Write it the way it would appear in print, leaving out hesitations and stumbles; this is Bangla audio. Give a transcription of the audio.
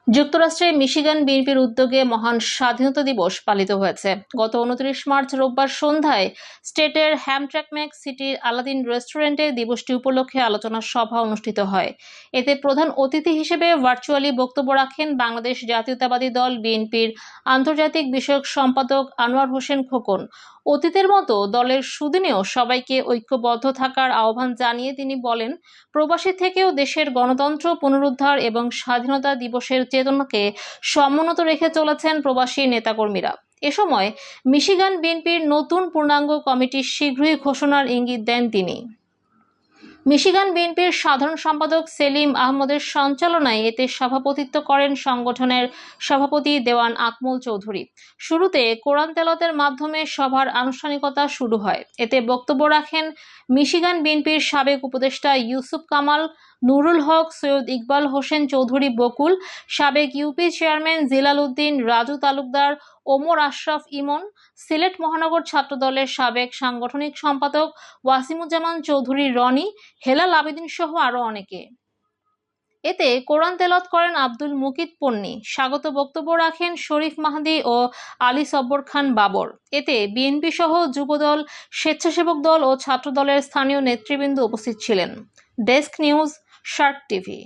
যুক্তরাষ্ট্রে মিশিগান বিএনপির উদ্যোগে মহান স্বাধীনতা দিবস পালিত হয়েছে। গত 29 মার্চ রোববার সন্ধ্যায় স্টেটের হ্যামট্রাক সিটির আলাদিন রেস্টুরেন্টে দিবসটি উপলক্ষে আলোচনা সভা অনুষ্ঠিত হয়। এতে প্রধান অতিথি হিসেবে ভার্চুয়ালি বক্তব্য রাখেন বাংলাদেশ জাতীয়তাবাদী দল বিএনপির আন্তর্জাতিক বিষয়ক সম্পাদক আনোয়ার হোসেন খোকন। অতীতের মতো দলের সুদিনেও সবাইকে ঐক্যবদ্ধ থাকার আহ্বান জানিয়ে তিনি বলেন, প্রবাসী থেকেও দেশের গণতন্ত্র পুনরুদ্ধার এবং স্বাধীনতা দিবসের চেতনাকে সমুন্নত রেখে চলেছেন প্রবাসী নেতাকর্মীরা। এ সময় মিশিগান বিএনপির নতুন পূর্ণাঙ্গ কমিটি শীঘ্রই ঘোষণার ইঙ্গিত দেন তিনি। মিশিগান বিএনপির সাধারণ সম্পাদক সেলিম আহমদের সঞ্চালনায় এতে সভাপতিত্ব করেন সংগঠনের সভাপতি দেওয়ান আকমল চৌধুরী। শুরুতে কোরআন তেলাওয়াতের মাধ্যমে সভার আনুষ্ঠানিকতা শুরু হয়। এতে বক্তব্য রাখেন মিশিগান বিএনপির সাবেক উপদেষ্টা ইউসুফ কামাল, নুরুল হক, সৈয়দ ইকবাল হোসেন চৌধুরী বকুল, সাবেক ইউপি চেয়ারম্যান জিলাল উদ্দিন, রাজু তালুকদার, ওমর আশরাফ ইমন, সিলেট মহানগর ছাত্রদলের সাবেক সাংগঠনিক সম্পাদক ওয়াসিমুজ্জামান চৌধুরী রনি, হেলাল আবেদিন সহ আরো অনেকে। এতে কোরআন তেলাওয়াত করেন আব্দুল মুকিত পন্নী। স্বাগত বক্তব্য রাখেন শরীফ মাহদি ও আলী সব্বর খান বাবর। এতে বিএনপি সহ যুবদল, স্বেচ্ছাসেবক দল ও ছাত্রদলের স্থানীয় নেতৃবৃন্দ উপস্থিত ছিলেন। Desk news, Shark TV.